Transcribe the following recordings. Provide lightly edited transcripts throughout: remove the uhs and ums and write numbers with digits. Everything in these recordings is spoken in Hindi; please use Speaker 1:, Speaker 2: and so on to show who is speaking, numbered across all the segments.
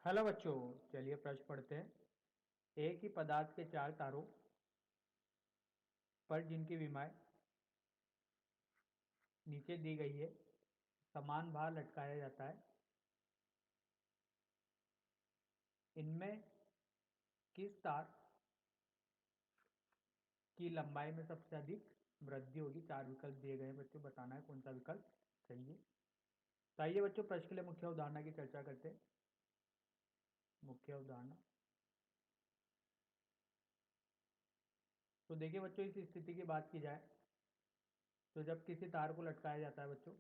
Speaker 1: हेलो बच्चों, चलिए प्रश्न पढ़ते हैं। एक ही पदार्थ के चार तारों पर जिनकी विमाएं नीचे दी गई है, समान भार लटकाया जाता है। इनमें किस तार की लंबाई में सबसे अधिक वृद्धि होगी? चार विकल्प दिए गए हैं बच्चों, बताना है कौन सा विकल्प सही है। तो आइए बच्चों, प्रश्न के लिए मुख्य उदाहरण की चर्चा करते हैं। मुख्य उदाहरण, तो देखिए बच्चों, इस स्थिति की बात की जाए तो जब किसी तार को लटकाया जाता है बच्चों,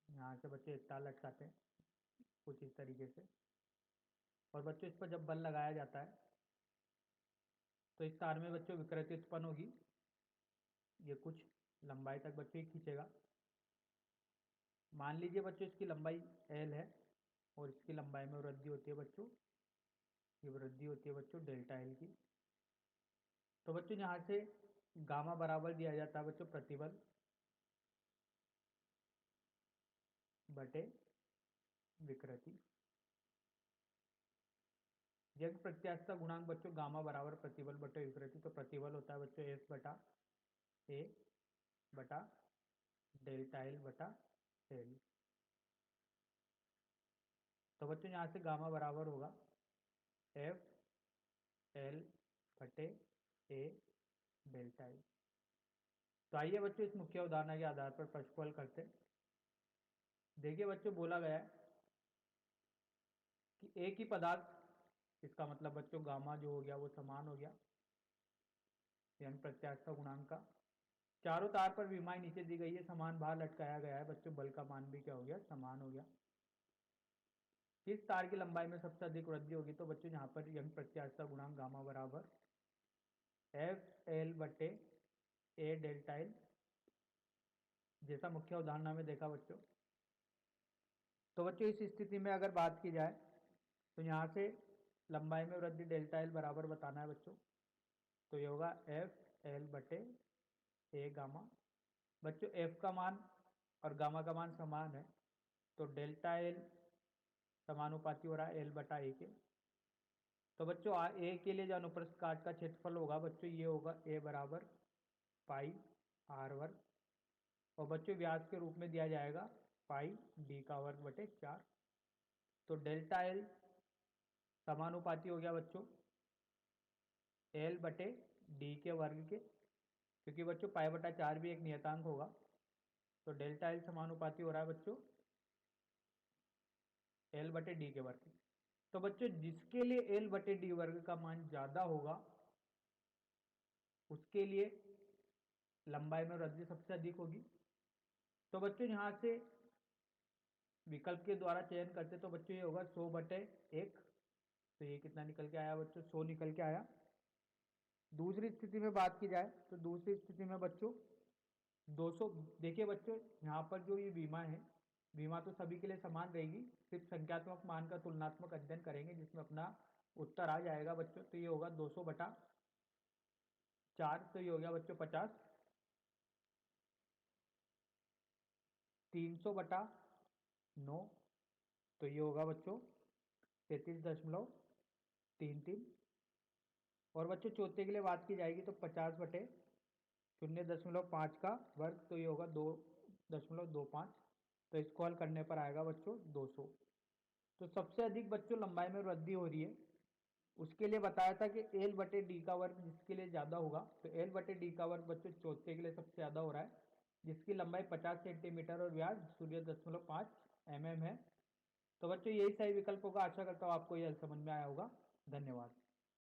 Speaker 1: यहाँ से बच्चे एक तार लटकाते हैं कुछ इस तरीके से, और बच्चों इस पर जब बल लगाया जाता है तो इस तार में बच्चों विकृति उत्पन्न होगी। ये कुछ लंबाई तक बच्चों ही खींचेगा। मान लीजिए बच्चों इसकी लंबाई एल है और इसकी लंबाई में वृद्धि होती है बच्चों, ये वृद्धि होती है बच्चों डेल्टा एल की। तो बच्चों यहाँ से गामा बराबर दिया जाता है बच्चों प्रतिबल बटे विकृति। यज्ञ प्रत्यास्थता गुणांक बच्चों गामा बराबर प्रतिबल बटे विकृति, तो प्रतिबल होता है बच्चों एफ बटा ए बटा डेल्टा एल बटा एल। तो बच्चों यहाँ से गामा बराबर होगा एफ एल बटे ए डेल्टा एल। तो आइए बच्चों इस मुख्य उदाहरण के आधार पर प्रश्न को हल करते हैं। देखिए बच्चों, बोला गया है कि एक ही पदार्थ, इसका मतलब बच्चों गामा जो हो गया वो समान हो गया यानी प्रत्यास्थता गुणांक का। चारों तार पर विमाएं नीचे दी गई है, समान भार लटकाया गया है बच्चों, बल का मान भी क्या हो गया, समान हो गया। किस तार की लंबाई में सबसे अधिक वृद्धि होगी? तो बच्चों यहाँ पर यंग प्रत्यास्थता गुणांक गामा बराबर एफ एल बटे ए डेल्टा एल, जैसा मुख्य उदाहरण में देखा बच्चों। तो बच्चों इस स्थिति में अगर बात की जाए तो यहाँ से लंबाई में वृद्धि डेल्टा एल बराबर बताना है बच्चों, तो ये होगा एफ एल बटे ए गामा। बच्चों एफ का मान और गामा का मान समान है, तो डेल्टा एल समानुपाती हो रहा है एल बटा ए के। तो बच्चों ए के लिए जो अनुप्रस्थ काट का क्षेत्रफल होगा बच्चों, ये होगा ए बराबर पाई आर वर्ग, और बच्चों व्यास के रूप में दिया जाएगा पाई डी का वर्ग बटे 4। तो डेल्टा एल समानुपाती हो गया बच्चों एल बटे डी के वर्ग के, क्योंकि बच्चों पाई बटा 4 भी एक नियतांक होगा। तो डेल्टा एल समानुपाती हो रहा है बच्चों एल बटे डी के वर्ग। तो बच्चों जिसके लिए एल बटे डी वर्ग का मान ज्यादा होगा उसके लिए लंबाई में वृद्धि सबसे अधिक होगी। तो बच्चों यहां से विकल्प के द्वारा चयन करते तो बच्चों ये होगा 100 बटे 1, तो ये कितना निकल के आया बच्चों, 100 निकल के आया। दूसरी स्थिति में बात की जाए तो दूसरी स्थिति में बच्चों 200। देखिए बच्चों यहाँ पर जो ये बीमा है, बीमा तो सभी के लिए समान रहेगी, सिर्फ संख्यात्मक मान का तुलनात्मक अध्ययन करेंगे जिसमें अपना उत्तर आ जाएगा बच्चों। तो ये होगा 200 बटा 4, तो ये हो गया बच्चों 50। 300 बटा 9, तो ये होगा बच्चों 33.33। और बच्चों चौथे के लिए बात की जाएगी तो 50 बटे 0.5 का वर्ग, तो ये होगा 2.25। तो इसको हल करने पर आएगा बच्चों 200। तो सबसे अधिक बच्चों लंबाई में वृद्धि हो रही है, उसके लिए बताया था कि एल बटे डी का वर्ग जिसके लिए ज्यादा होगा, तो एल बटे डी का वर्ग बच्चों चौथे के लिए सबसे ज्यादा हो रहा है, जिसकी लंबाई 50 सेंटीमीटर और व्यास 0.5 mm है। तो बच्चों यही सही विकल्प होगा। आशा करता हूँ आपको यह समझ में आया होगा। धन्यवाद।